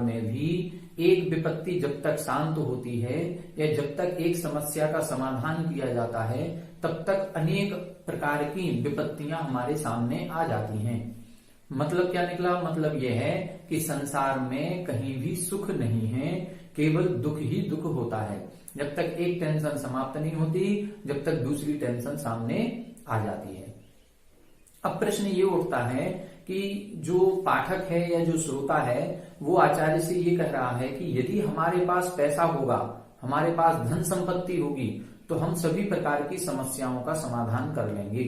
में भी एक विपत्ति जब तक शांत होती है या जब तक एक समस्या का समाधान किया जाता है तब तक अनेक प्रकार की विपत्तियां हमारे सामने आ जाती हैं। मतलब क्या निकला? मतलब यह है कि संसार में कहीं भी सुख नहीं है, केवल दुख ही दुख होता है। जब तक एक टेंशन समाप्त नहीं होती, जब तक दूसरी टेंशन सामने आ जाती है। अब प्रश्न ये उठता है कि जो पाठक है या जो श्रोता है वो आचार्य से ये कह रहा है कि यदि हमारे पास पैसा होगा, हमारे पास धन संपत्ति होगी, तो हम सभी प्रकार की समस्याओं का समाधान कर लेंगे।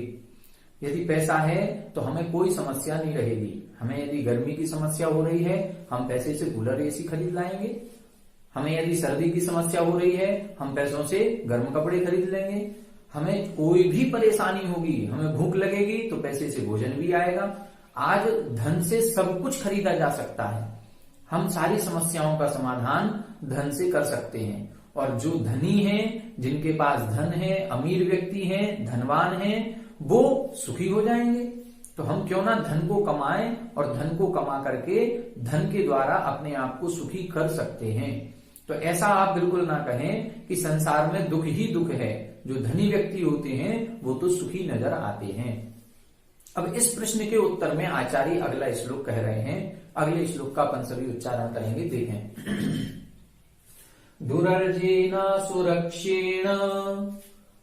यदि पैसा है तो हमें कोई समस्या नहीं रहेगी। हमें यदि गर्मी की समस्या हो रही है, हम पैसे से कूलर एसी खरीद लाएंगे। हमें यदि सर्दी की समस्या हो रही है, हम पैसों से गर्म कपड़े खरीद लेंगे। हमें कोई भी परेशानी होगी, हमें भूख लगेगी तो पैसे से भोजन भी आएगा। आज धन से सब कुछ खरीदा जा सकता है। हम सारी समस्याओं का समाधान धन से कर सकते हैं। और जो धनी हैं, जिनके पास धन है, अमीर व्यक्ति हैं, धनवान हैं, वो सुखी हो जाएंगे। तो हम क्यों ना धन को कमाएं और धन को कमा करके धन के द्वारा अपने आप को सुखी कर सकते हैं। तो ऐसा आप बिल्कुल ना कहें कि संसार में दुख ही दुख है। जो धनी व्यक्ति होते हैं वो तो सुखी नजर आते हैं। अब इस प्रश्न के उत्तर में आचार्य अगला श्लोक कह रहे हैं। अगले श्लोक का अपन सभी उच्चारण करेंगे, देखें। दुरर्जेन सुरक्षेण,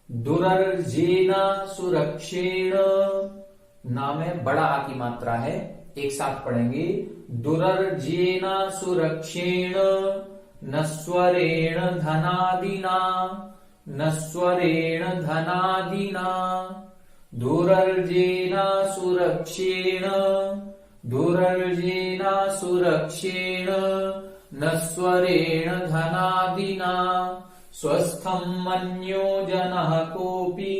दुरर्जेन सुरक्षेण, ना में बड़ा आ की मात्रा है, एक साथ पढ़ेंगे। दुरर्जेन सुरक्षेण नस्वरेण धनादिना, नस्वरेण धनादिना, दुरर्जेन सुरक्षेण, दुरर्जेन सुरक्षेण नस्वरेण धनादिना, स्वस्थं मन्यो जनः कोऽपि,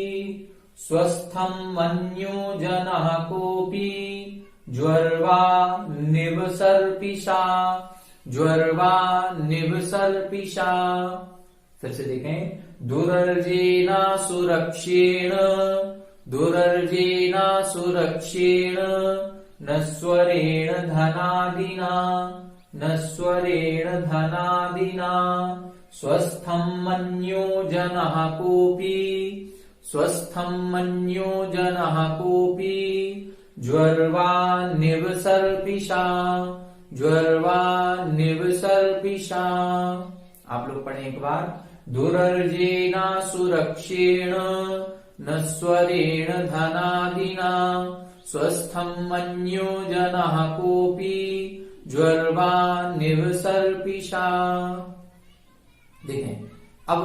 स्वस्थं मन्यो जनः कोऽपि, ज्वर्वा निवसर्पिषा, ज्वर्वा निवसर्पिषा। फिर से देखें। दुरर्जेन सुरक्षेण, दुरर्जेन सुरक्षेण नस्वरेण धनादिना, नस्वरेण धनादिना, स्वस्थं मन्यो जनः कोऽपि, स्वस्थं मन्यो जनः कोऽपि, ज्वर्वा निवसर्पिषा, ज्वर्वा निवसर्पिषा। आप लोग पढ़ें एक बार। दुरर्जेन सुरक्षेण नस्वरेण धनादिना, स्वस्थं मन्यो जनः कोऽपि, ज्वर्वा निवसर्पिषा। देखें, अब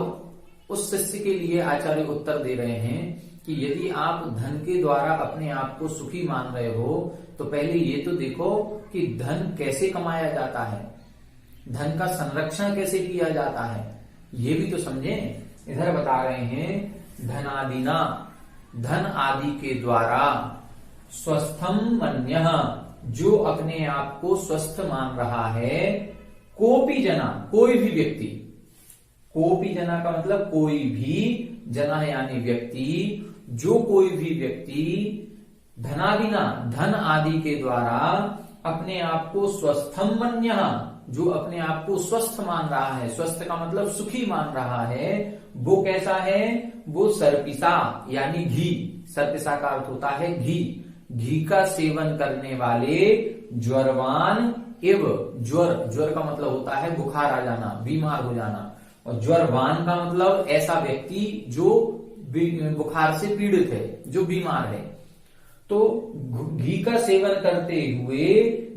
उस शिष्य के लिए आचार्य उत्तर दे रहे हैं कि यदि आप धन के द्वारा अपने आप को सुखी मान रहे हो तो पहले ये तो देखो कि धन कैसे कमाया जाता है, धन का संरक्षण कैसे किया जाता है, ये भी तो समझें। इधर बता रहे हैं धनादिना, धन आदि के द्वारा, स्वस्थम मन्यः, जो अपने आप को स्वस्थ मान रहा है, कोपि जना, कोई भी व्यक्ति, कोपि जना का मतलब कोई भी, जना यानी व्यक्ति, जो कोई भी व्यक्ति धनादिना, धन आदि के द्वारा अपने आप को स्वस्थम मन्यः, जो अपने आप को स्वस्थ मान रहा है, स्वस्थ का मतलब सुखी मान रहा है, वो कैसा है? वो सर्पिसा यानी घी, सर्पिसा का अर्थ होता है घी, घी का सेवन करने वाले ज्वरवान एव, ज्वर, ज्वर का मतलब होता है बुखार आ जाना, बीमार हो जाना, और ज्वरवान का मतलब ऐसा व्यक्ति जो बुखार से पीड़ित है, जो बीमार है। तो घी का सेवन करते हुए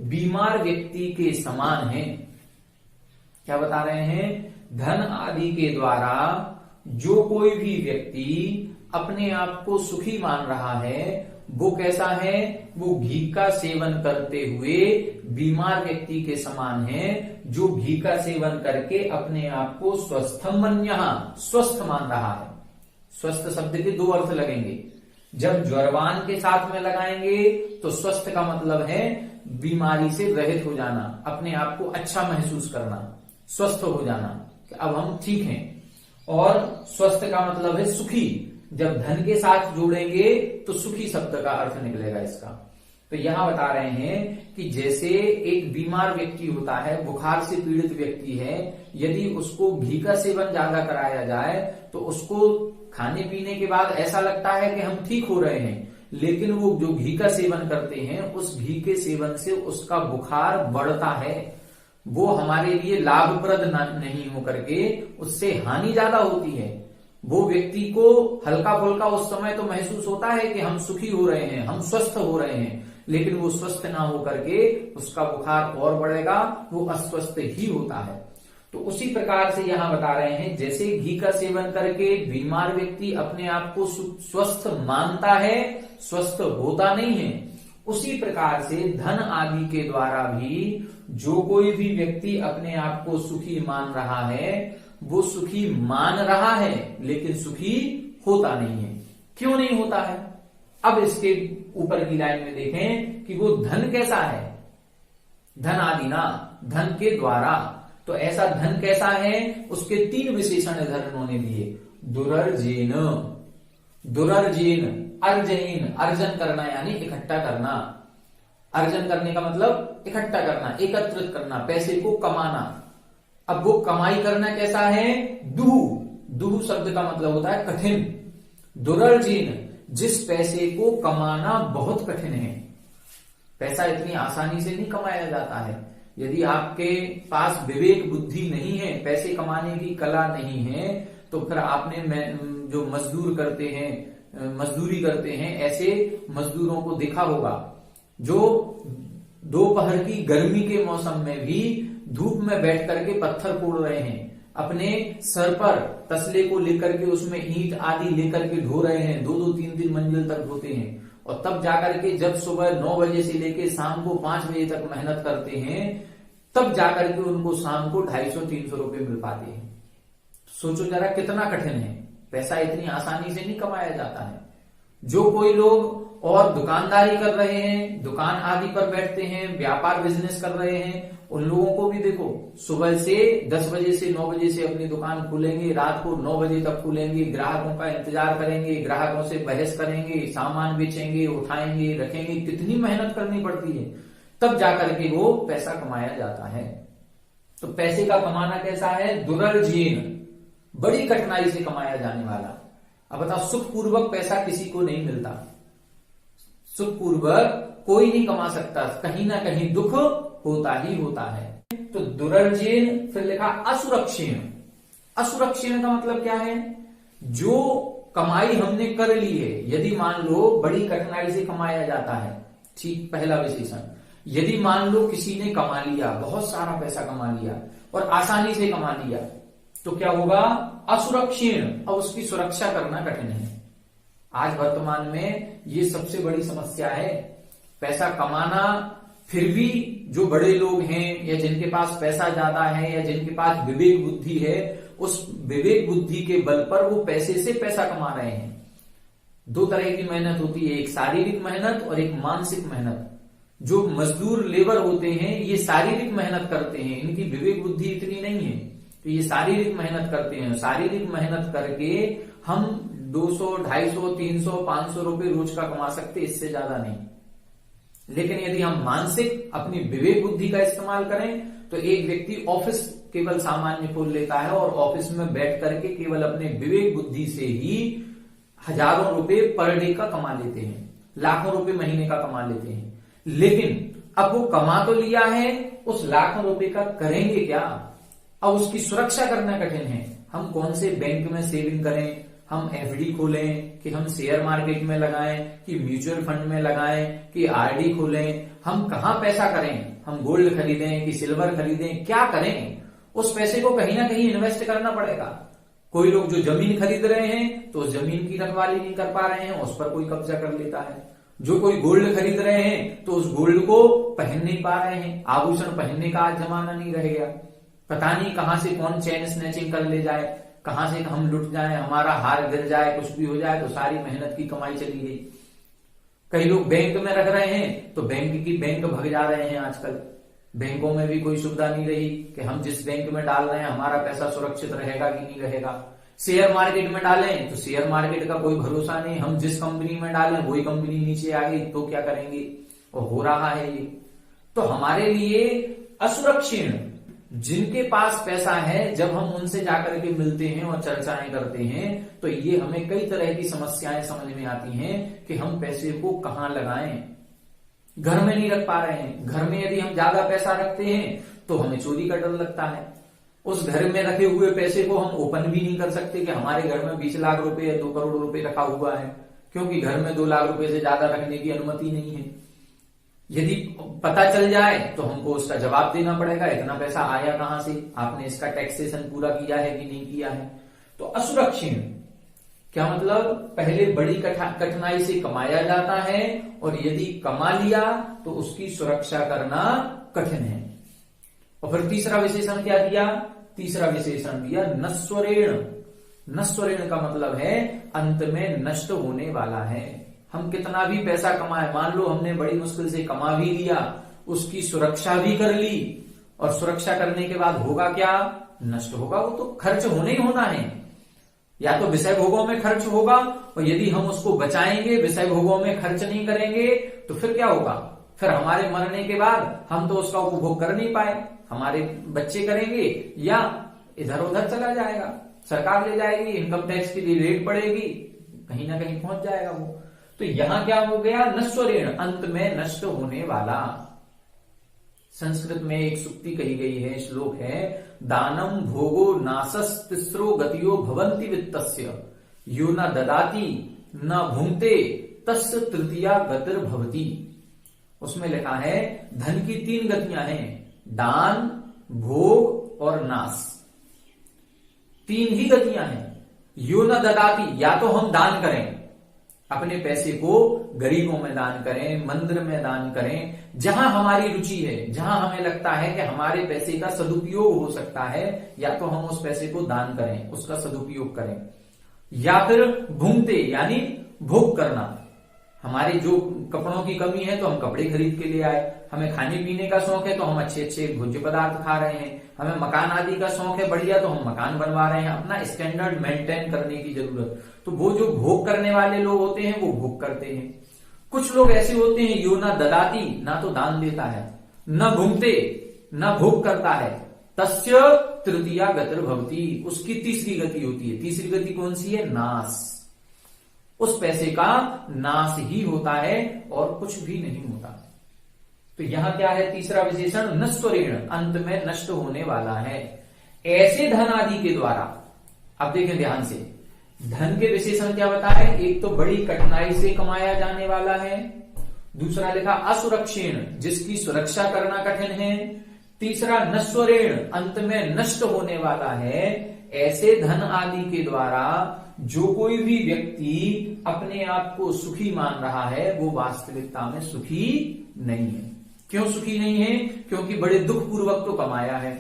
बीमार व्यक्ति के समान है। क्या बता रहे हैं? धन आदि के द्वारा जो कोई भी व्यक्ति अपने आप को सुखी मान रहा है, वो कैसा है? वो घी का सेवन करते हुए बीमार व्यक्ति के समान है, जो घी का सेवन करके अपने आप को स्वस्थम मन्यः, स्वस्थ मान रहा है। स्वस्थ शब्द के दो अर्थ लगेंगे। जब ज्वरवान के साथ में लगाएंगे तो स्वस्थ का मतलब है बीमारी से रहित हो जाना, अपने आप को अच्छा महसूस करना, स्वस्थ हो जाना कि अब हम ठीक हैं। और स्वस्थ का मतलब है सुखी, जब धन के साथ जोड़ेंगे तो सुखी शब्द का अर्थ निकलेगा इसका। तो यहां बता रहे हैं कि जैसे एक बीमार व्यक्ति होता है, बुखार से पीड़ित व्यक्ति है, यदि उसको घी का सेवन ज्यादा कराया जाए तो उसको खाने पीने के बाद ऐसा लगता है कि हम ठीक हो रहे हैं, लेकिन वो जो घी का सेवन करते हैं उस घी के सेवन से उसका बुखार बढ़ता है। वो हमारे लिए लाभप्रद नहीं होकर के उससे हानि ज्यादा होती है। वो व्यक्ति को हल्का फुल्का उस समय तो महसूस होता है कि हम सुखी हो रहे हैं, हम स्वस्थ हो रहे हैं, लेकिन वो स्वस्थ ना होकर के उसका बुखार और बढ़ेगा, वो अस्वस्थ ही होता है। तो उसी प्रकार से यहां बता रहे हैं, जैसे घी का सेवन करके बीमार व्यक्ति अपने आप को स्वस्थ मानता है, स्वस्थ होता नहीं है, उसी प्रकार से धन आदि के द्वारा भी जो कोई भी व्यक्ति अपने आप को सुखी मान रहा है, वो सुखी मान रहा है लेकिन सुखी होता नहीं है। क्यों नहीं होता है? अब इसके ऊपर की लाइन में देखें कि वो धन कैसा है। धन आदि ना, धन के द्वारा, तो ऐसा धन कैसा है, उसके 3 विशेषण इधर इन्होंने दिए। दुरर्जेन, दुरर्जेन, अर्जयन, अर्जन करना यानी इकट्ठा करना। अर्जन करने का मतलब इकट्ठा करना, एकत्रित करना, पैसे को कमाना। अब वो कमाई करना कैसा है? दुहु, दुहु शब्द का मतलब होता है कठिन। दुरर्जेन, जिस पैसे को कमाना बहुत कठिन है। पैसा इतनी आसानी से नहीं कमाया जाता है। यदि आपके पास विवेक बुद्धि नहीं है, पैसे कमाने की कला नहीं है, तो फिर आपने जो मजदूर करते हैं, मजदूरी करते हैं, ऐसे मजदूरों को देखा होगा जो दोपहर की गर्मी के मौसम में भी धूप में बैठ करके पत्थर फोड़ रहे हैं, अपने सर पर तसले को लेकर के उसमें ईंट आदि लेकर के ढो रहे हैं, 2-2, 3-3 मंजिल तक ढोते हैं, और तब जाकर के जब सुबह 9 बजे से लेकर शाम को 5 बजे तक मेहनत करते हैं, तब जाकर के उनको शाम को 250-300 रुपए मिल पाते हैं। सोचो जरा कितना कठिन है। पैसा इतनी आसानी से नहीं कमाया जाता है। जो कोई लोग और दुकानदारी कर रहे हैं, दुकान आदि पर बैठते हैं, व्यापार बिजनेस कर रहे हैं, उन लोगों को भी देखो, सुबह से 10 बजे से 9 बजे से अपनी दुकान खोलेंगे, रात को 9 बजे तक खोलेंगे, ग्राहकों का इंतजार करेंगे, ग्राहकों से बहस करेंगे, सामान बेचेंगे, उठाएंगे, रखेंगे, कितनी मेहनत करनी पड़ती है, तब जाकर के वो पैसा कमाया जाता है। तो पैसे का कमाना कैसा है? दुरर्जेन, बड़ी कठिनाई से कमाया जाने वाला। अब बताओ, सुखपूर्वक पैसा किसी को नहीं मिलता, सुखपूर्वक कोई नहीं कमा सकता, कहीं ना कहीं दुख होता ही होता है। तो दुरर्जेन, फिर लिखा असुरक्षीण। असुरक्षीण का मतलब क्या है? जो कमाई हमने कर ली है, यदि मान लो बड़ी कठिनाई से कमाया जाता है, ठीक, पहला विशेषण। यदि मान लो किसी ने कमा लिया, बहुत सारा पैसा कमा लिया और आसानी से कमा लिया, तो क्या होगा? असुरक्षीण, और उसकी सुरक्षा करना कठिन है। आज वर्तमान में ये सबसे बड़ी समस्या है। पैसा कमाना, फिर भी जो बड़े लोग हैं या जिनके पास पैसा ज्यादा है या जिनके पास विवेक बुद्धि है, उस विवेक बुद्धि के बल पर वो पैसे से पैसा कमा रहे हैं। 2 तरह की मेहनत होती है, एक शारीरिक मेहनत और एक मानसिक मेहनत। जो मजदूर लेबर होते हैं ये शारीरिक मेहनत करते हैं, इनकी विवेक बुद्धि इतनी नहीं है, तो ये शारीरिक मेहनत करते हैं। शारीरिक मेहनत करके हम 200, 250, 300, 500 रुपए रोज का कमा सकते, इससे ज्यादा नहीं। लेकिन यदि हम मानसिक अपनी विवेक बुद्धि का इस्तेमाल करें, तो एक व्यक्ति ऑफिस केवल सामान्य खोल लेता है और ऑफिस में बैठ करके केवल अपने विवेक बुद्धि से ही हजारों रुपए पर डे का कमा लेते हैं, लाखों रुपए महीने का कमा लेते हैं। लेकिन अब वो कमा तो लिया है, उस लाखों रुपए का करेंगे क्या? अब उसकी सुरक्षा करना कठिन है। हम कौन से बैंक में सेविंग करें, हम एफडी खोलें, कि हम शेयर मार्केट में लगाएं, कि म्यूचुअल फंड में लगाएं, कि आरडी खोलें, हम कहां पैसा करें, हम गोल्ड खरीदें कि सिल्वर खरीदें, क्या करें? उस पैसे को कहीं ना कहीं इन्वेस्ट करना पड़ेगा। कोई लोग जो जमीन खरीद रहे हैं तो उस जमीन की रखवाली नहीं कर पा रहे हैं, उस पर कोई कब्जा कर लेता है। जो कोई गोल्ड खरीद रहे हैं तो उस गोल्ड को पहन नहीं पा रहे हैं, आभूषण पहनने का आज जमाना नहीं रह गया। पता नहीं कहां से कौन चेन स्नैचिंग कर ले जाए, कहां से हम लुट जाए, हमारा हार गिर जाए, कुछ भी हो जाए, तो सारी मेहनत की कमाई चली गई। कई लोग बैंक में रख रहे हैं तो बैंक भग जा रहे हैं। आजकल बैंकों में भी कोई सुविधा नहीं रही कि हम जिस बैंक में डाल रहे हैं हमारा पैसा सुरक्षित रहेगा कि नहीं रहेगा। शेयर मार्केट में डालें तो शेयर मार्केट का कोई भरोसा नहीं, हम जिस कंपनी में डालें वही कंपनी नीचे आ गई तो क्या करेंगे। और हो रहा है ये। तो हमारे लिए असुरक्षीण, जिनके पास पैसा है, जब हम उनसे जाकर के मिलते हैं और चर्चाएं करते हैं तो ये हमें कई तरह की समस्याएं समझ में आती हैं कि हम पैसे को कहां लगाएं। घर में नहीं रख पा रहे हैं। घर में यदि हम ज्यादा पैसा रखते हैं तो हमें चोरी का डर लगता है। उस घर में रखे हुए पैसे को हम ओपन भी नहीं कर सकते कि हमारे घर में 20 लाख रुपए या 2 करोड़ रुपए रखा हुआ है, क्योंकि घर में 2 लाख रुपए से ज्यादा रखने की अनुमति नहीं है। यदि पता चल जाए तो हमको उसका जवाब देना पड़ेगा, इतना पैसा आया कहां से, आपने इसका टैक्सेशन पूरा किया है कि नहीं किया है। तो असुरक्षीण क्या मतलब, पहले बड़ी कठिनाई से कमाया जाता है और यदि कमा लिया तो उसकी सुरक्षा करना कठिन है। और फिर तीसरा विशेषण क्या दिया, तीसरा विशेषण दिया नश्वरेण। नश्वरेण का मतलब है अंत में नष्ट होने वाला है। हम कितना भी पैसा कमाए, मान लो हमने बड़ी मुश्किल से कमा भी लिया, उसकी सुरक्षा भी कर ली, और सुरक्षा करने के बाद होगा क्या, नष्ट होगा। वो तो खर्च होने ही होना है, या तो विषय भोगों में खर्च होगा, और यदि हम उसको बचाएंगे, विषय भोगों में खर्च नहीं करेंगे तो फिर क्या होगा, फिर हमारे मरने के बाद हम तो उसका उपभोग कर नहीं पाए, हमारे बच्चे करेंगे या इधर उधर चला जाएगा, सरकार ले जाएगी, इनकम टैक्स की रेट पड़ेगी, कहीं ना कहीं पहुंच जाएगा वो। तो यहां क्या हो गया, नश्वरेण, अंत में नष्ट होने वाला। संस्कृत में एक सूक्ति कही गई है, श्लोक है, दानम भोगो नासस तिस्रो गतियो भवंति वित्तस्य यो न ददाति न भुंक्ते तस्य तृतीया गतिर भवति। उसमें लिखा है धन की 3 गतियां हैं, दान, भोग और नाश। 3 ही गतियां हैं। यो न ददाति, या तो हम दान करें, अपने पैसे को गरीबों में दान करें, मंदिर में दान करें, जहां हमारी रुचि है, जहां हमें लगता है कि हमारे पैसे का सदुपयोग हो सकता है, या तो हम उस पैसे को दान करें, उसका सदुपयोग करें। या फिर भुंक्ते यानी भोग करना, हमारी जो कपड़ों की कमी है तो हम कपड़े खरीद के ले आए, हमें खाने पीने का शौक है तो हम अच्छे अच्छे भोज्य पदार्थ खा रहे हैं, हमें मकान आदि का शौक है बढ़िया तो हम मकान बनवा रहे हैं, अपना स्टैंडर्ड मेंटेन करने की जरूरत। तो वो जो भोग करने वाले लोग होते हैं वो भोग करते हैं। कुछ लोग ऐसे होते हैं, यो ना ददाती, ना तो दान देता है, न भुंक्ते, न भोग करता है, तस्य तृतीया गतिर भवति, उसकी तीसरी गति होती है। तीसरी गति कौन सी है, नाश। उस पैसे का नाश ही होता है और कुछ भी नहीं होता। तो यहां क्या है, तीसरा विशेषण नश्वरेण, अंत में नष्ट होने वाला है। ऐसे धन आदि के द्वारा, अब देखें ध्यान से, धन के विशेषण क्या बताए, एक तो बड़ी कठिनाई से कमाया जाने वाला है, दूसरा लिखा असुरक्षीण, जिसकी सुरक्षा करना कठिन है, तीसरा नश्वरेण, अंत में नष्ट होने वाला है। ऐसे धन आदि के द्वारा जो कोई भी व्यक्ति अपने आप को सुखी मान रहा है वो वास्तविकता में सुखी नहीं है। क्यों सुखी नहीं है, क्योंकि बड़े दुख पूर्वक तो कमाया है,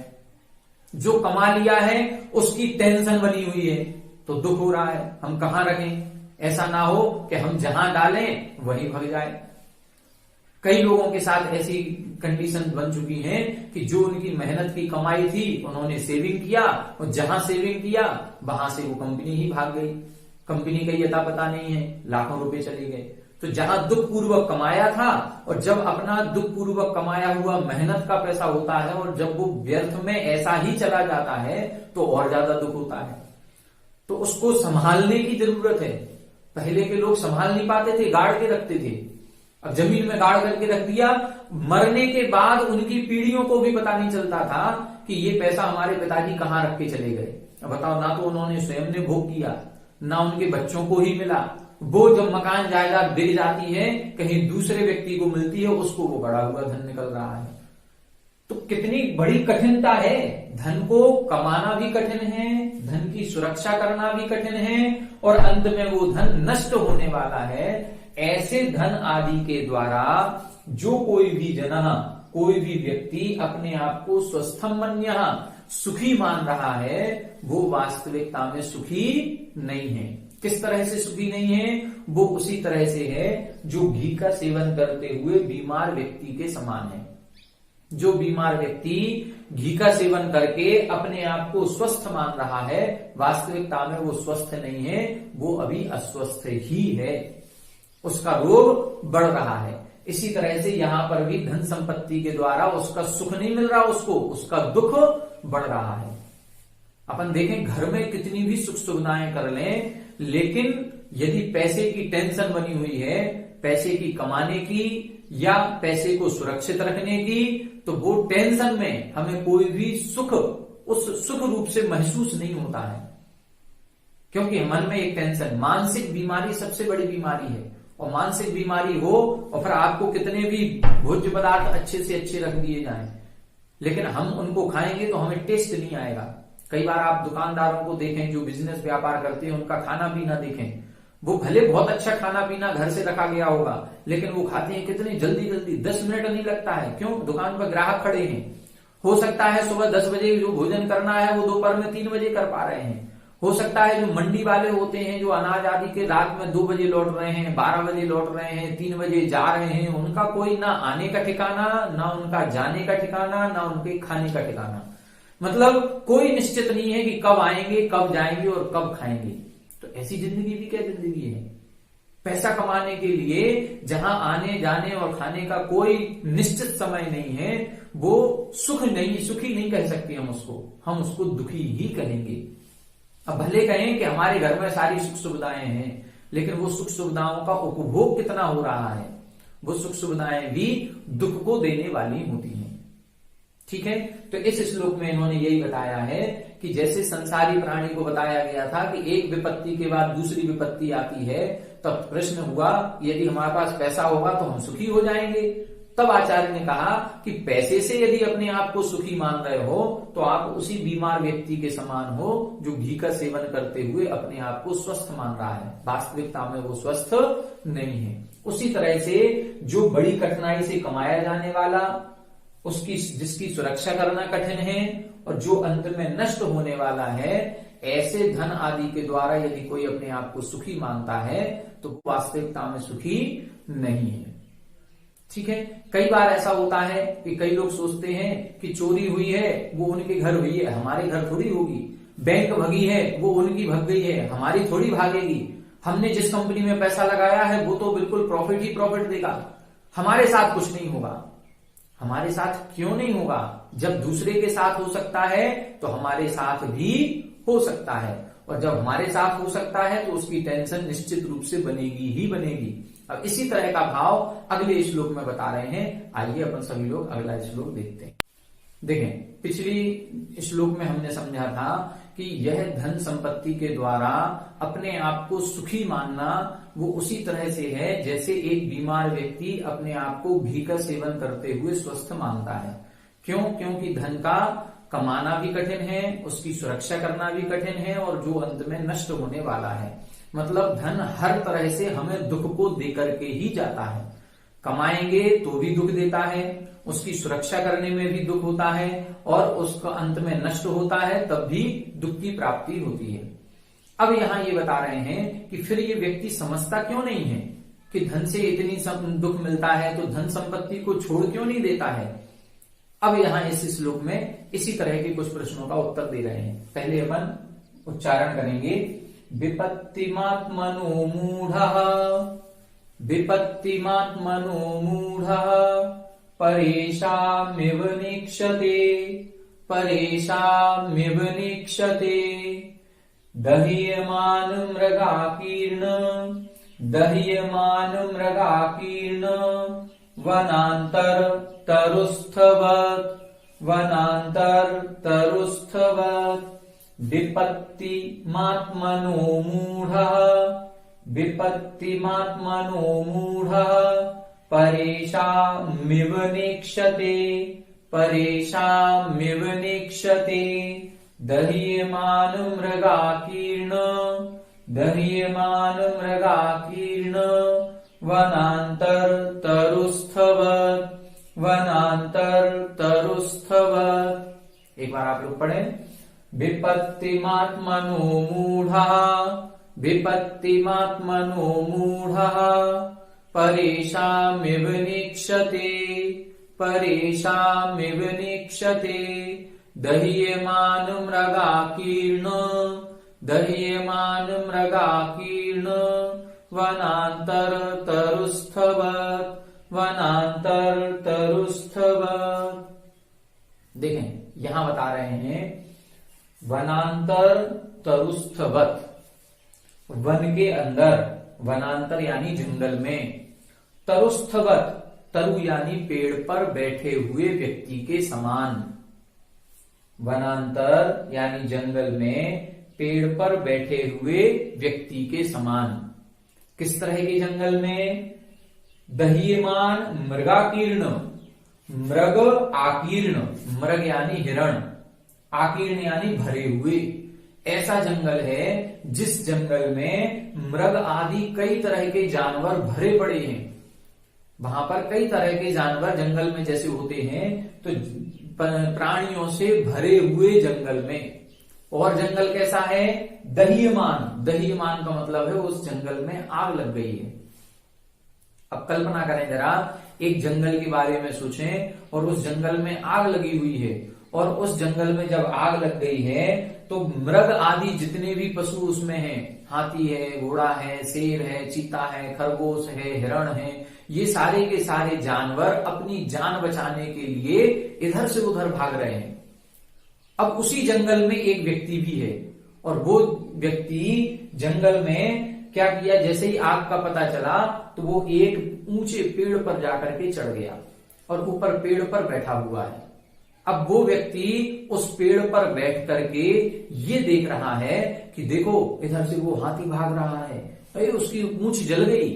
जो कमा लिया है उसकी टेंशन बनी हुई है, तो दुख हो रहा है, हम कहां रखें, ऐसा ना हो कि हम जहां डालें वहीं भग जाए। कई लोगों के साथ ऐसी कंडीशन बन चुकी है कि जो उनकी मेहनत की कमाई थी उन्होंने सेविंग किया, और जहां सेविंग किया वहां से वो कंपनी ही भाग गई, कंपनी का ये अता पता नहीं है, लाखों रुपए चले गए। तो जहां दुख पूर्वक कमाया था, और जब अपना दुख पूर्वक कमाया हुआ मेहनत का पैसा होता है और जब वो व्यर्थ में ऐसा ही चला जाता है तो और ज्यादा दुख होता है। तो उसको संभालने की जरूरत है। पहले के लोग संभाल नहीं पाते थे, गाड़ के रखते थे, अब जमीन में गाड़ करके रख दिया, मरने के बाद उनकी पीढ़ियों को भी पता नहीं चलता था कि ये पैसा हमारे पिताजी कहां रख के चले गए। अब बताओ, ना तो उन्होंने स्वयं ने भोग किया, ना उनके बच्चों को ही मिला। वो जब मकान जायदाद बिक जाती है, कहीं दूसरे व्यक्ति को मिलती है, उसको वो बड़ा हुआ धन निकल रहा है। तो कितनी बड़ी कठिनता है, धन को कमाना भी कठिन है, धन की सुरक्षा करना भी कठिन है, और अंत में वो धन नष्ट होने वाला है। ऐसे धन आदि के द्वारा जो कोई भी जन, कोई भी व्यक्ति अपने आप को स्वस्थम मन्यः, सुखी मान रहा है, वो वास्तविकता में सुखी नहीं है। किस तरह से सुखी नहीं है, वो उसी तरह से है जो घी का सेवन करते हुए बीमार व्यक्ति के समान है। जो बीमार व्यक्ति घी का सेवन करके अपने आप को स्वस्थ मान रहा है, वास्तविकता में वो स्वस्थ नहीं है, वो अभी अस्वस्थ ही है, उसका रोग बढ़ रहा है। इसी तरह से यहां पर भी धन संपत्ति के द्वारा उसका सुख नहीं मिल रहा, उसको उसका दुख बढ़ रहा है। अपन देखें घर में कितनी भी सुख सुविधाएं कर लें, लेकिन यदि पैसे की टेंशन बनी हुई है, पैसे की कमाने की या पैसे को सुरक्षित रखने की, तो वो टेंशन में हमें कोई भी सुख उस सुख रूप से महसूस नहीं होता है, क्योंकि मन में एक टेंशन। मानसिक बीमारी सबसे बड़ी बीमारी है, और मानसिक बीमारी हो और फिर आपको कितने भी भोज्य पदार्थ अच्छे से अच्छे रख दिए जाएं, लेकिन हम उनको खाएंगे तो हमें टेस्ट नहीं आएगा। कई बार आप दुकानदारों को देखें जो बिजनेस व्यापार करते हैं, उनका खाना पीना देखें, वो भले बहुत अच्छा खाना पीना घर से रखा गया होगा, लेकिन वो खाते हैं कितनी जल्दी जल्दी, 10 मिनट नहीं लगता है। क्यों? दुकान पर ग्राहक खड़े हैं। हो सकता है सुबह 10 बजे जो भोजन करना है वो दोपहर में 3 बजे कर पा रहे हैं। हो सकता है जो मंडी वाले होते हैं जो अनाज आदि के रात में 2 बजे लौट रहे हैं, 12 बजे लौट रहे हैं, 3 बजे जा रहे हैं, उनका कोई ना आने का ठिकाना, ना उनका जाने का ठिकाना, ना उनके खाने का ठिकाना। मतलब कोई निश्चित नहीं है कि कब आएंगे, कब जाएंगे और कब खाएंगे। तो ऐसी जिंदगी भी क्या जिंदगी है? पैसा कमाने के लिए जहां आने जाने और खाने का कोई निश्चित समय नहीं है, वो सुखी नहीं कह सकते हम उसको दुखी ही कहेंगे। अब भले कहें कि हमारे घर में सारी सुख सुविधाएं हैं, लेकिन वो सुख सुविधाओं का उपभोग कितना हो रहा है, वो सुख सुविधाएं भी दुख को देने वाली होती हैं। ठीक है, तो इस श्लोक में इन्होंने यही बताया है कि जैसे संसारी प्राणी को बताया गया था कि एक विपत्ति के बाद दूसरी विपत्ति आती है, तब प्रश्न हुआ यदि हमारे पास पैसा होगा तो हम सुखी हो जाएंगे। तब आचार्य ने कहा कि पैसे से यदि अपने आप को सुखी मान रहे हो तो आप उसी बीमार व्यक्ति के समान हो जो घी का सेवन करते हुए अपने आप को स्वस्थ मान रहा है, वास्तविकता में वो स्वस्थ नहीं है। उसी तरह से जो बड़ी कठिनाई से कमाया जाने वाला, उसकी जिसकी सुरक्षा करना कठिन है और जो अंत में नष्ट होने वाला है, ऐसे धन आदि के द्वारा यदि कोई अपने आप को सुखी मानता है तो वास्तविकता में सुखी नहीं है। ठीक है, कई बार ऐसा होता है कि कई लोग सोचते हैं कि चोरी हुई है वो उनके घर हुई है, हमारे घर थोड़ी होगी। बैंक भगी है वो उनकी भग गई है, हमारी थोड़ी भागेगी। हमने जिस कंपनी में पैसा लगाया है वो तो बिल्कुल प्रॉफिट ही प्रॉफिट देगा, हमारे साथ कुछ नहीं होगा। हमारे साथ क्यों नहीं होगा? जब दूसरे के साथ हो सकता है तो हमारे साथ भी हो सकता है, और जब हमारे साथ हो सकता है तो उसकी टेंशन निश्चित रूप से बनेगी ही बनेगी। अब इसी तरह का भाव अगले श्लोक में बता रहे हैं। आइए अपन सभी लोग अगला श्लोक देखते हैं। देखें, पिछली श्लोक में हमने समझा था कि यह धन संपत्ति के द्वारा अपने आप को सुखी मानना वो उसी तरह से है जैसे एक बीमार व्यक्ति अपने आप को घी का सेवन करते हुए स्वस्थ मानता है। क्यों? क्योंकि धन का कमाना भी कठिन है, उसकी सुरक्षा करना भी कठिन है, और जो अंत में नष्ट होने वाला है। मतलब धन हर तरह से हमें दुख को देकर के ही जाता है। कमाएंगे तो भी दुख देता है, उसकी सुरक्षा करने में भी दुख होता है, और उसका अंत में नष्ट होता है तब भी दुख की प्राप्ति होती है। अब यहाँ ये बता रहे हैं कि फिर ये व्यक्ति समझता क्यों नहीं है कि धन से इतनी दुख मिलता है तो धन संपत्ति को छोड़ क्यों नहीं देता है। अब यहाँ इस श्लोक में इसी तरह के कुछ प्रश्नों का उत्तर दे रहे हैं। पहले अपन उच्चारण करेंगे, विपत्तिमात्मनो मूढ़ः, विपत्तिमात्मनो मूढ़ः परेषामिव नीक्षते, परेषामिव नीक्षते, दह्यमान मृगाकीर्ण, दह्यमान मृगाकीर्ण वनांतर तरुस्थवत्, वनांतर तरुस्थवत्, विपत्तिमात्मनो मूढ़ः, विपत्तिमात्मनो मूढ़ः परेषामिव नीक्षते, परेषामिव नीक्षते, दह्यमान मृगाकीर्ण, दह्यमान मृगाकीर्ण वनांतर तरुस्थवत्, वनांतर तरुस्थवत्। एक बार आप लोग पढ़ें, विपत्तिमात्मनो मूढ़ः, विपत्तिमात्मनो मूढ़ः परेषामिव नीक्षते, परेषामिव नीक्षते, दह्यमान मृगाकीर्ण, दह्यमान मृगाकीर्ण वनांतर तरुस्थवत्, वनांतर तरुस्थवत्। देखें यहां बता रहे हैं वनांतर तरुस्थवत्, वन के अंदर, वनांतर यानी जंगल में, तरुस्थवत्, तरु यानी पेड़ पर बैठे हुए व्यक्ति के समान। वनांतर यानी जंगल में पेड़ पर बैठे हुए व्यक्ति के समान। किस तरह के जंगल में? दह्यमान मृगाकीर्ण, मृग आकीर्ण, मृग यानी हिरण, आकीर्ण यानी भरे हुए। ऐसा जंगल है जिस जंगल में मृग आदि कई तरह के जानवर भरे पड़े हैं। वहां पर कई तरह के जानवर जंगल में जैसे होते हैं, तो प्राणियों से भरे हुए जंगल में। और जंगल कैसा है? दह्यमान, दह्यमान का मतलब है उस जंगल में आग लग गई है। अब कल्पना करें जरा, एक जंगल के बारे में सोचें और उस जंगल में आग लगी हुई है, और उस जंगल में जब आग लग गई है तो मृग आदि जितने भी पशु उसमें हैं, हाथी है, घोड़ा है, शेर है, चीता है, खरगोश है, हिरण है, ये सारे के सारे जानवर अपनी जान बचाने के लिए इधर से उधर भाग रहे हैं। अब उसी जंगल में एक व्यक्ति भी है, और वो व्यक्ति जंगल में क्या किया, जैसे ही आग का पता चला तो वो एक ऊंचे पेड़ पर जाकर के चढ़ गया और ऊपर पेड़ पर बैठा हुआ है। अब वो व्यक्ति उस पेड़ पर बैठ करके ये देख रहा है कि देखो इधर से वो हाथी भाग रहा है, अरे उसकी पूंछ जल गई,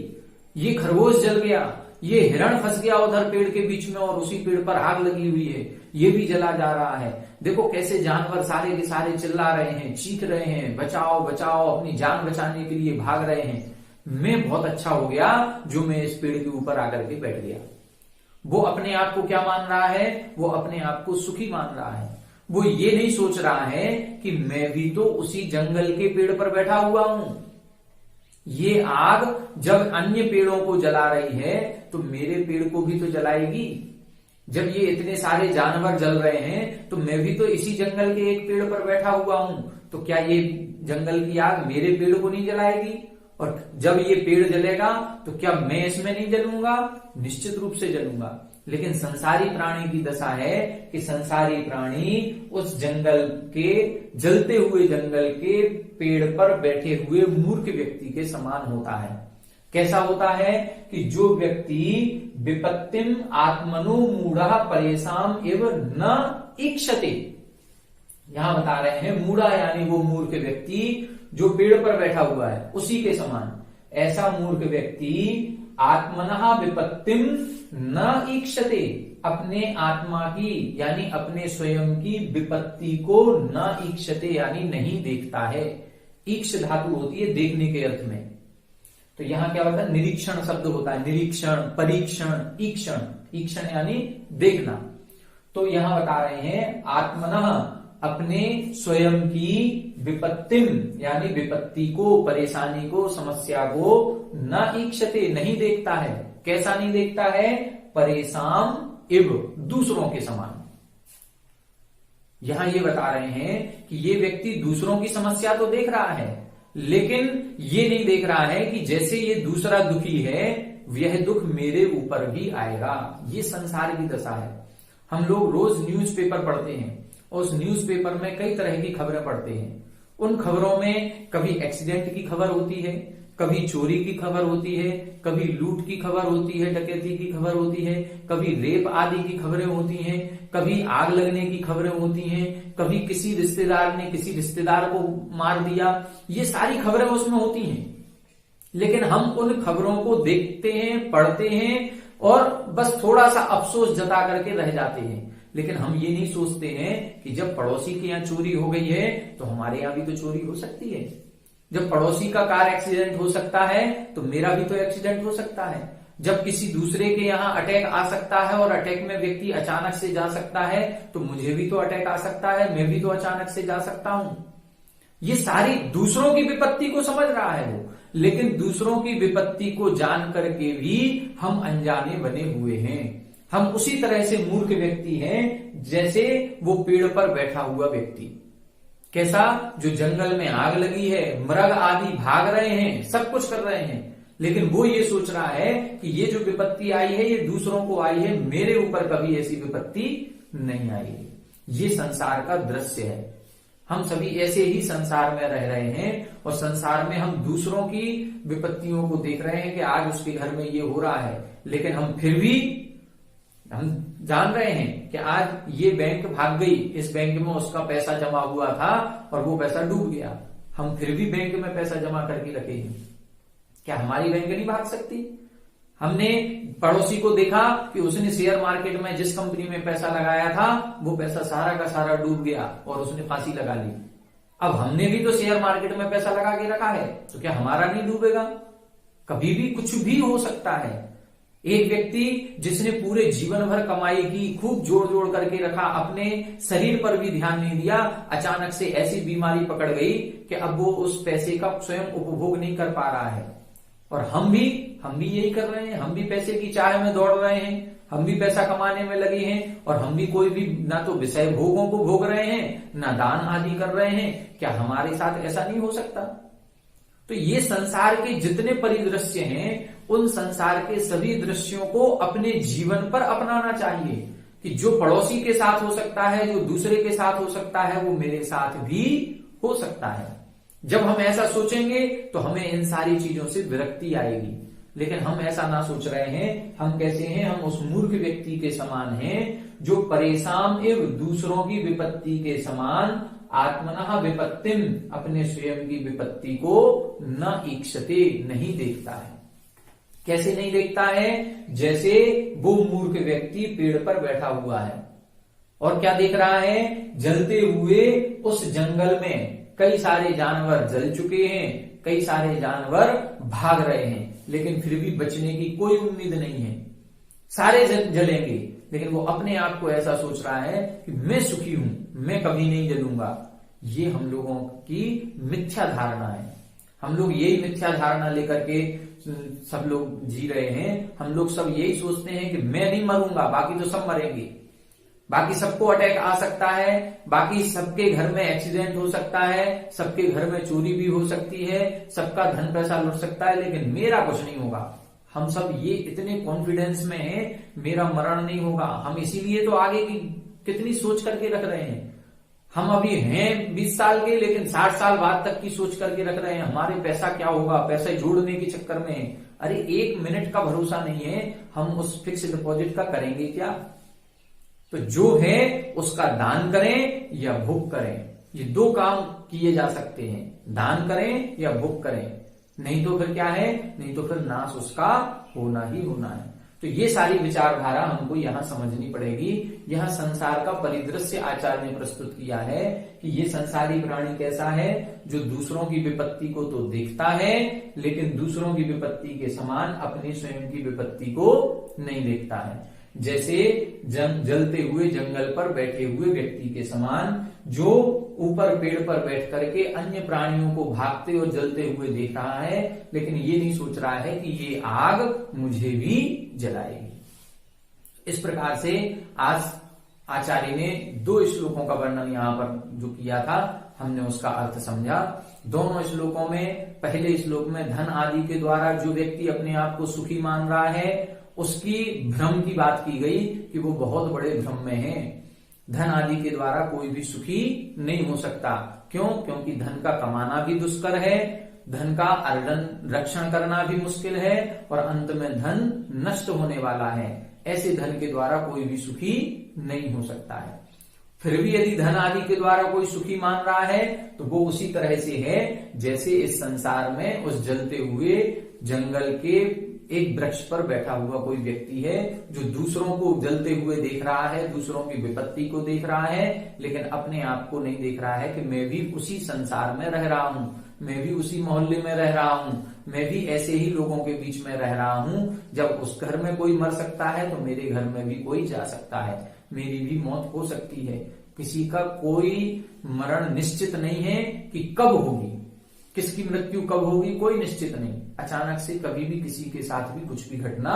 ये खरगोश जल गया, ये हिरण फंस गया उधर पेड़ के बीच में और उसी पेड़ पर आग लगी हुई है, ये भी जला जा रहा है। देखो कैसे जानवर सारे के सारे चिल्ला रहे हैं, चीख रहे हैं, बचाओ बचाओ, अपनी जान बचाने के लिए भाग रहे हैं। मैं बहुत अच्छा हो गया जो मैं इस पेड़ के ऊपर आकर के बैठ गया। वो अपने आप को क्या मान रहा है? वो अपने आप को सुखी मान रहा है। वो ये नहीं सोच रहा है कि मैं भी तो उसी जंगल के पेड़ पर बैठा हुआ हूं। ये आग जब अन्य पेड़ों को जला रही है तो मेरे पेड़ को भी तो जलाएगी। जब ये इतने सारे जानवर जल रहे हैं तो मैं भी तो इसी जंगल के एक पेड़ पर बैठा हुआ हूं, तो क्या ये जंगल की आग मेरे पेड़ को नहीं जलाएगी? और जब ये पेड़ जलेगा तो क्या मैं इसमें नहीं जलूंगा? निश्चित रूप से जलूंगा। लेकिन संसारी प्राणी की दशा है कि संसारी प्राणी उस जंगल के, जलते हुए जंगल के पेड़ पर बैठे हुए मूर्ख व्यक्ति के समान होता है। कैसा होता है कि जो व्यक्ति विपत्तिम आत्मनो मूढ़ा परेशान एवं न ईक्षते, यहां बता रहे हैं मूढ़ा यानी वो मूर्ख व्यक्ति जो पेड़ पर बैठा हुआ है उसी के समान। ऐसा मूर्ख व्यक्ति आत्मनः विपत्तिम न ईक्षते, अपने आत्मा की यानी अपने स्वयं की विपत्ति को न ईक्षते यानी नहीं देखता है। ईक्ष धातु होती है देखने के अर्थ में, तो यहां क्या होता है? निरीक्षण शब्द होता है, निरीक्षण, परीक्षण, ईक्षण, ईक्षण यानी देखना। तो यहां बता रहे हैं आत्मनः, अपने स्वयं की, विपत्तिम यानी विपत्ति को, परेशानी को, समस्या को, न ईक्षते नहीं देखता है। कैसा नहीं देखता है? परेशान इव, दूसरों के समान। यहां ये बता रहे हैं कि ये व्यक्ति दूसरों की समस्या तो देख रहा है, लेकिन ये नहीं देख रहा है कि जैसे ये दूसरा दुखी है यह दुख मेरे ऊपर भी आएगा। ये संसार की दशा है। हम लोग रोज न्यूज़पेपर पढ़ते हैं और उस न्यूज़पेपर में कई तरह की खबरें पढ़ते हैं। उन खबरों में कभी एक्सीडेंट की खबर होती है, कभी चोरी की खबर होती है, कभी लूट की खबर होती है, डकैती की खबर होती है, कभी रेप आदि की खबरें होती हैं, कभी आग लगने की खबरें होती हैं, कभी किसी रिश्तेदार ने किसी रिश्तेदार को मार दिया। ये सारी खबरें उसमें होती हैं। लेकिन हम उन खबरों को देखते हैं, पढ़ते हैं और बस थोड़ा सा अफसोस जता करके रह जाते हैं। लेकिन हम ये नहीं सोचते हैं कि जब पड़ोसी के यहाँ चोरी हो गई है तो हमारे यहाँ भी तो चोरी हो सकती है। जब पड़ोसी का कार एक्सीडेंट हो सकता है तो मेरा भी तो एक्सीडेंट हो सकता है। जब किसी दूसरे के यहाँ अटैक आ सकता है और अटैक में व्यक्ति अचानक से जा सकता है तो मुझे भी तो अटैक आ सकता है, मैं भी तो अचानक से जा सकता हूं। ये सारी दूसरों की विपत्ति को समझ रहा है वो, लेकिन दूसरों की विपत्ति को जान करके भी हम अनजाने बने हुए हैं। हम उसी तरह से मूर्ख व्यक्ति हैं जैसे वो पेड़ पर बैठा हुआ व्यक्ति। कैसा? जो जंगल में आग लगी है, मृग आदि भाग रहे हैं, सब कुछ कर रहे हैं, लेकिन वो ये सोच रहा है कि ये जो विपत्ति आई है ये दूसरों को आई है, मेरे ऊपर कभी ऐसी विपत्ति नहीं आई। ये संसार का दृश्य है। हम सभी ऐसे ही संसार में रह रहे हैं और संसार में हम दूसरों की विपत्तियों को देख रहे हैं कि आज उसके घर में ये हो रहा है, लेकिन हम फिर भी हम जान रहे हैं कि आज ये बैंक भाग गई, इस बैंक में उसका पैसा जमा हुआ था और वो पैसा डूब गया। हम फिर भी बैंक में पैसा जमा करके रखे हैं। क्या हमारी बैंक नहीं भाग सकती? हमने पड़ोसी को देखा कि उसने शेयर मार्केट में जिस कंपनी में पैसा लगाया था वो पैसा सारा का सारा डूब गया और उसने फांसी लगा ली। अब हमने भी तो शेयर मार्केट में पैसा लगा के रखा है, तो क्या हमारा नहीं डूबेगा? कभी भी कुछ भी हो सकता है। एक व्यक्ति जिसने पूरे जीवन भर कमाई की, खूब जोड़ जोड़ करके रखा, अपने शरीर पर भी ध्यान नहीं दिया, अचानक से ऐसी बीमारी पकड़ गई कि अब वो उस पैसे का स्वयं उपभोग नहीं कर पा रहा है। और हम भी यही कर रहे हैं। हम भी पैसे की चाह में दौड़ रहे हैं, हम भी पैसा कमाने में लगे हैं और हम भी कोई भी ना तो विषय भोगों को भोग रहे हैं ना दान आदि कर रहे हैं। क्या हमारे साथ ऐसा नहीं हो सकता? तो ये संसार के जितने परिदृश्य हैं उन संसार के सभी दृश्यों को अपने जीवन पर अपनाना चाहिए कि जो पड़ोसी के साथ हो सकता है, जो दूसरे के साथ हो सकता है, वो मेरे साथ भी हो सकता है। जब हम ऐसा सोचेंगे तो हमें इन सारी चीजों से विरक्ति आएगी, लेकिन हम ऐसा ना सोच रहे हैं। हम कैसे हैं? हम उस मूर्ख व्यक्ति के समान हैं जो परेशान एवं दूसरों की विपत्ति के समान आत्मनः विपत्तिम, अपने स्वयं की विपत्ति को न ईक्षते, नहीं देखता है। कैसे नहीं देखता है? जैसे वो मूर्ख व्यक्ति पेड़ पर बैठा हुआ है और क्या देख रहा है? जलते हुए उस जंगल में कई सारे जानवर जल चुके हैं, कई सारे जानवर भाग रहे हैं, लेकिन फिर भी बचने की कोई उम्मीद नहीं है। सारे जलेंगे, लेकिन वो अपने आप को ऐसा सोच रहा है कि मैं सुखी हूं, मैं कभी नहीं जलूंगा। ये हम लोगों की मिथ्या धारणा है। हम लोग यही मिथ्या धारणा लेकर के सब लोग जी रहे हैं। हम लोग सब यही सोचते हैं कि मैं नहीं मरूंगा, बाकी तो सब मरेंगे, बाकी सबको अटैक आ सकता है, बाकी सबके घर में एक्सीडेंट हो सकता है, सबके घर में चोरी भी हो सकती है, सबका धन पैसा लुट सकता है, लेकिन मेरा कुछ नहीं होगा। हम सब ये इतने कॉन्फिडेंस में हैं, मेरा मरण नहीं होगा। हम इसीलिए तो आगे की कितनी सोच करके रख रहे हैं। हम अभी हैं 20 साल के, लेकिन 60 साल बाद तक की सोच करके रख रहे हैं। हमारे पैसा क्या होगा, पैसे जोड़ने के चक्कर में। अरे 1 मिनट का भरोसा नहीं है, हम उस फिक्स डिपॉजिट का करेंगे क्या? तो जो है उसका दान करें या भोग करें, ये 2 काम किए जा सकते हैं, दान करें या भोग करें। नहीं तो फिर क्या है? नहीं तो फिर नाश उसका होना ही होना है। तो ये सारी विचारधारा हमको यहां समझनी पड़ेगी। यह संसार का परिदृश्य आचार्य ने प्रस्तुत किया है कि ये संसारी प्राणी कैसा है, जो दूसरों की विपत्ति को तो देखता है, लेकिन दूसरों की विपत्ति के समान अपनी स्वयं की विपत्ति को नहीं देखता है। जैसे जलते हुए जंगल पर बैठे हुए व्यक्ति के समान, जो ऊपर पेड़ पर बैठ करके अन्य प्राणियों को भागते और जलते हुए देख रहा है, लेकिन ये नहीं सोच रहा है कि ये आग मुझे भी जलाएगी। इस प्रकार से आज आचार्य ने 2 श्लोकों का वर्णन यहाँ पर जो किया था, हमने उसका अर्थ समझा। दोनों श्लोकों में, पहले श्लोक में धन आदि के द्वारा जो व्यक्ति अपने आप को सुखी मान रहा है, उसकी भ्रम की बात की गई कि वो बहुत बड़े भ्रम में है। धन आदि के द्वारा कोई भी सुखी नहीं हो सकता। क्यों? क्योंकि धन का कमाना भी दुष्कर है, धन का रक्षण करना भी मुश्किल है और अंत में धन नष्ट होने वाला है। ऐसे धन के द्वारा कोई भी सुखी नहीं हो सकता है। फिर भी यदि धन आदि के द्वारा कोई सुखी मान रहा है तो वो उसी तरह से है जैसे इस संसार में उस जलते हुए जंगल के एक वृक्ष पर बैठा हुआ कोई व्यक्ति है, जो दूसरों को जलते हुए देख रहा है, दूसरों की विपत्ति को देख रहा है, लेकिन अपने आप को नहीं देख रहा है कि मैं भी उसी संसार में रह रहा हूं, मैं भी उसी मोहल्ले में रह रहा हूं, मैं भी ऐसे ही लोगों के बीच में रह रहा हूं। जब उस घर में कोई मर सकता है तो मेरे घर में भी कोई जा सकता है, मेरी भी मौत हो सकती है। किसी का कोई मरण निश्चित नहीं है कि कब होगी, किसकी मृत्यु कब होगी कोई निश्चित नहीं। अचानक से कभी भी किसी के साथ भी कुछ भी घटना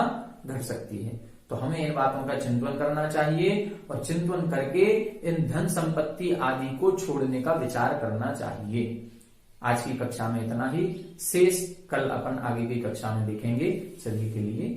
घट सकती है। तो हमें इन बातों का चिंतन करना चाहिए और चिंतन करके इन धन संपत्ति आदि को छोड़ने का विचार करना चाहिए। आज की कक्षा में इतना ही, शेष कल अपन आगे की कक्षा में देखेंगे। सभी के लिए